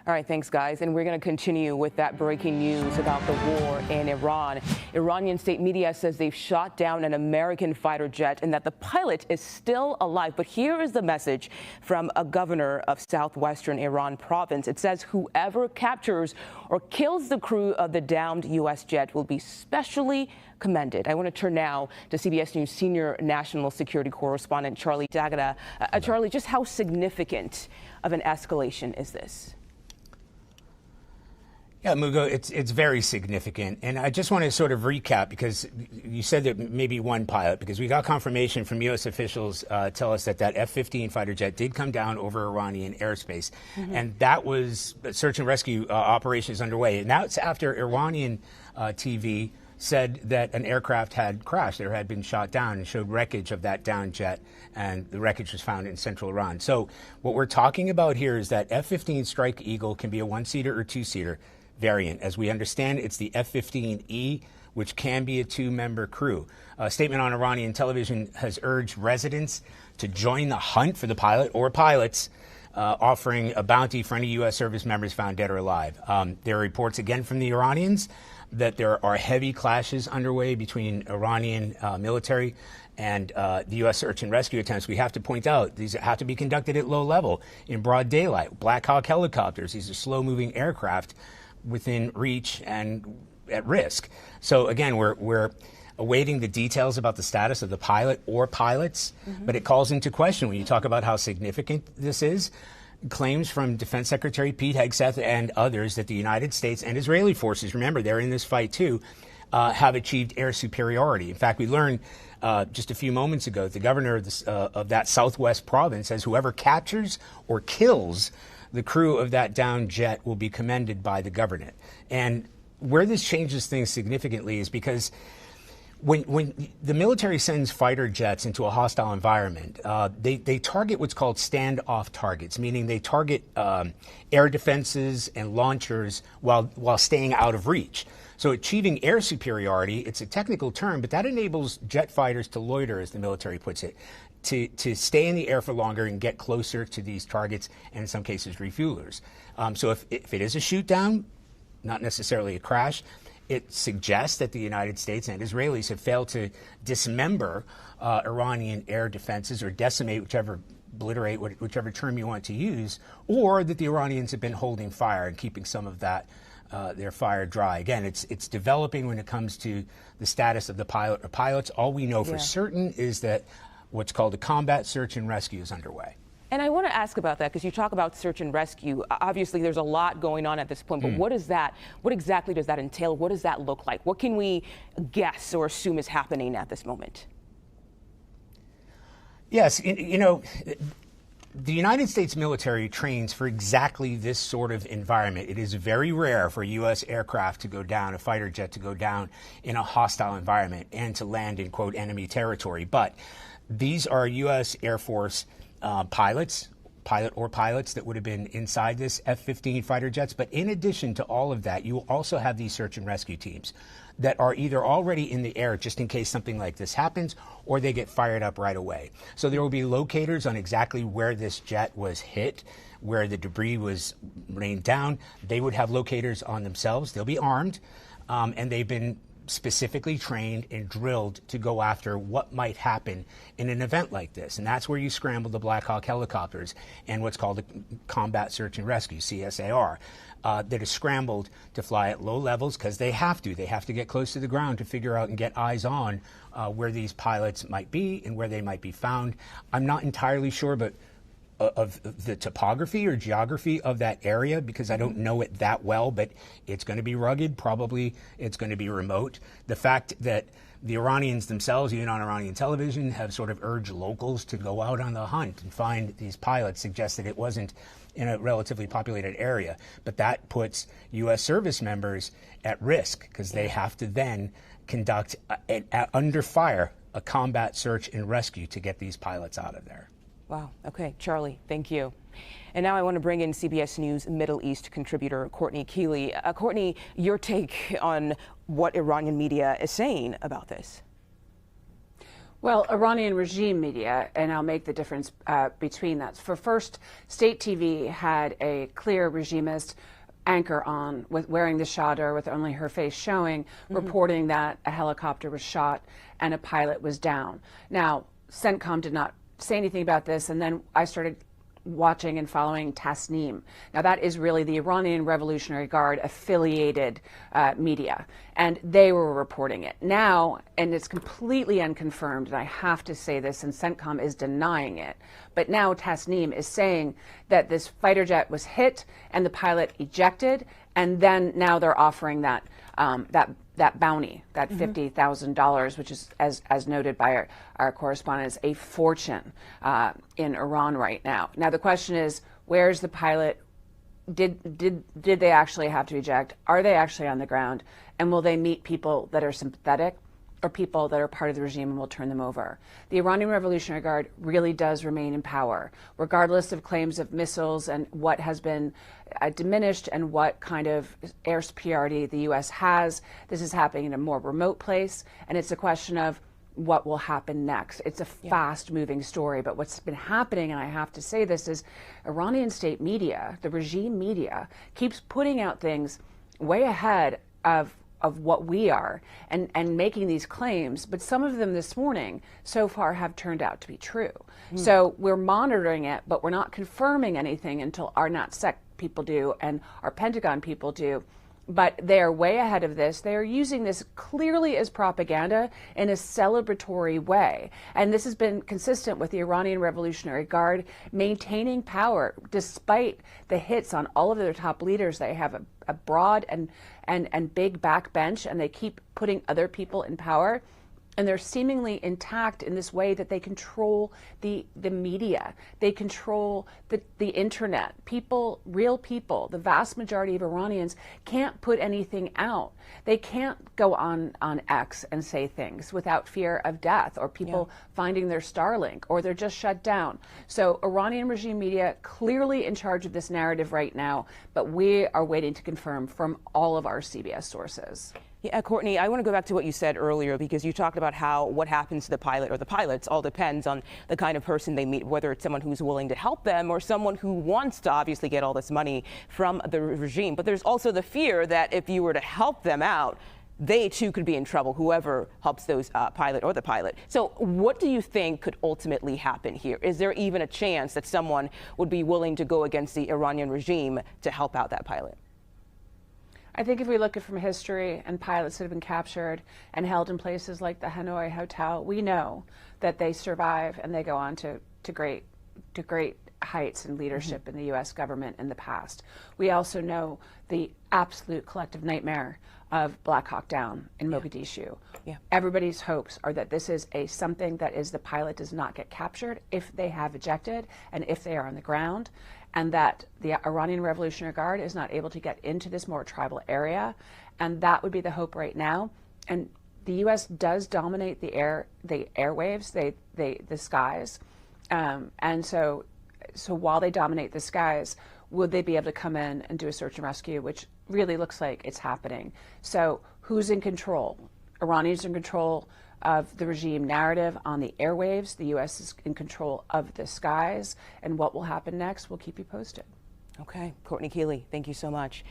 All right, thanks, guys. And we're going to continue with that breaking news about the war in Iran. Iranian state media says they've shot down an American fighter jet and that the pilot is still alive. But here is the message from a governor of southwestern Iran province. It says whoever captures or kills the crew of the downed U.S. jet will be specially commended. I want to turn now to CBS News senior national security correspondent Charlie D'Agata. Charlie, just how significant of an escalation is this? Yeah, Mugo, it's very significant. And I just want to sort of recap, because you said that maybe one pilot, because we got confirmation from U.S. officials tell us that F-15 fighter jet did come down over Iranian airspace. And that was search and rescue operations underway. And that's after Iranian TV said that an aircraft had crashed. There had been shot down and showed wreckage of that downed jet, and the wreckage was found in central Iran. So what we're talking about here is that F-15 Strike Eagle can be a one-seater or two-seater variant. As we understand, it's the F-15E, which can be a two-member crew. A statement on Iranian television has urged residents to join the hunt for the pilot or pilots, offering a bounty for any U.S. service members found dead or alive. There are reports again from the Iranians that there are heavy clashes underway between Iranian military and the U.S. search and rescue attempts. We have to point out these have to be conducted at low level in broad daylight. Black Hawk helicopters, these are slow-moving aircraft within reach and at risk. So again, we're awaiting the details about the status of the pilot or pilots, but it calls into question, when you talk about how significant this is, claims from Defense Secretary Pete Hegseth and others that the United States and Israeli forces, remember, they're in this fight too, have achieved air superiority. In fact, we learned just a few moments ago that the governor of that southwest province says whoever captures or kills the crew of that downed jet will be commended by the government. And where this changes things significantly is because when the military sends fighter jets into a hostile environment, they target what's called standoff targets, meaning they target air defenses and launchers while staying out of reach. So achieving air superiority, it's a technical term, but that enables jet fighters to loiter, as the military puts it, to stay in the air for longer and get closer to these targets, and in some cases refuelers. So if it is a shoot down, not necessarily a crash, it suggests that the United States and Israelis have failed to dismember Iranian air defenses or decimate, obliterate, whichever term you want to use, or that the Iranians have been holding fire and keeping some of that their fire dry. Again, it's developing when it comes to the status of the pilot or pilots. All we know for certain is that what's called a combat search and rescue is underway. And I want to ask about that, because you talk about search and rescue. Obviously, there's a lot going on at this point, but what exactly does that entail? What does that look like? What can we guess or assume is happening at this moment? Yes, you know, the United States military trains for exactly this sort of environment. It is very rare for a U.S. aircraft to go down, a fighter jet to go down in a hostile environment and to land in, quote, enemy territory. But these are U.S. Air Force pilot or pilots that would have been inside this F-15 fighter jets. But in addition to all of that, you will also have these search and rescue teams that are either already in the air just in case something like this happens, or they get fired up right away. So there will be locators on exactly where this jet was hit, where the debris was rained down. They would have locators on themselves. They'll be armed, and they've been specifically trained and drilled to go after what might happen in an event like this. And that's where you scramble the Black Hawk helicopters and what's called a combat search and rescue, CSAR, that is scrambled to fly at low levels because they have to. They have to get close to the ground to figure out and get eyes on where these pilots might be and where they might be found. I'm not entirely sure, but of the topography or geography of that area, because I don't know it that well, but it's going to be rugged. Probably it's going to be remote. The fact that the Iranians themselves, even on Iranian television, have sort of urged locals to go out on the hunt and find these pilots suggests that it wasn't in a relatively populated area. But that puts U.S. service members at risk because they have to then conduct, under fire, a combat search and rescue to get these pilots out of there. Wow. Okay, Charlie, thank you. And now I want to bring in CBS News Middle East contributor Courtney Kealy. Courtney, your take on what Iranian media is saying about this. Well, Iranian regime media, and I'll make the difference between that. For first, state TV had a clear regimist anchor on with wearing the chador with only her face showing, reporting that a helicopter was shot and a pilot was down. Now, CENTCOM did not say anything about this, and then I started watching and following Tasnim. Now that is really the Iranian Revolutionary Guard affiliated media, and they were reporting it. Now, and it's completely unconfirmed, and I have to say this, and CENTCOM is denying it, but now Tasnim is saying that this fighter jet was hit and the pilot ejected, and then now they're offering that that bounty, that $50,000, which is, as noted by our correspondents, a fortune in Iran right now. Now the question is, where's the pilot? Did they actually have to eject? Are they actually on the ground? And will they meet people that are sympathetic, or people that are part of the regime and will turn them over? The Iranian Revolutionary Guard really does remain in power, regardless of claims of missiles and what has been diminished and what kind of air superiority the U.S. has. This is happening in a more remote place, and it's a question of what will happen next. It's a fast-moving story, but what's been happening, and I have to say this, is Iranian state media, the regime media, keeps putting out things way ahead of what we are and making these claims, but some of them this morning so far have turned out to be true. So we're monitoring it, but we're not confirming anything until our NatSec people do and our Pentagon people do. But they're way ahead of this. They are using this clearly as propaganda in a celebratory way. And this has been consistent with the Iranian Revolutionary Guard maintaining power despite the hits on all of their top leaders. They have a broad and big backbench, and they keep putting other people in power. And they're seemingly intact in this way that they control the media. They control the internet. People, real people, the vast majority of Iranians can't put anything out. They can't go on X and say things without fear of death or people finding their Starlink, or they're just shut down. So Iranian regime media clearly in charge of this narrative right now, but we are waiting to confirm from all of our CBS sources. Yeah, Courtney, I want to go back to what you said earlier, because you talked about how what happens to the pilot or the pilots all depends on the kind of person they meet, whether it's someone who's willing to help them or someone who wants to obviously get all this money from the regime. But there's also the fear that if you were to help them out, they too could be in trouble, whoever helps those pilot or the pilot. So what do you think could ultimately happen here? Is there even a chance that someone would be willing to go against the Iranian regime to help out that pilot? I think if we look at from history and pilots that have been captured and held in places like the Hanoi Hotel, we know that they survive and they go on to great heights in leadership in the U.S. government in the past. We also know the absolute collective nightmare of Black Hawk Down in Mogadishu. Everybody's hopes are that this is something that is the pilot does not get captured if they have ejected and if they are on the ground, and that the Iranian Revolutionary Guard is not able to get into this more tribal area. And that would be the hope right now. And the U.S. does dominate the airwaves, the skies. And so while they dominate the skies, would they be able to come in and do a search and rescue, which really looks like it's happening. So who's in control? Iranians are in control of the regime narrative on the airwaves. The U.S. is in control of the skies. And what will happen next, we'll keep you posted. Okay. Courtney Kealy, thank you so much.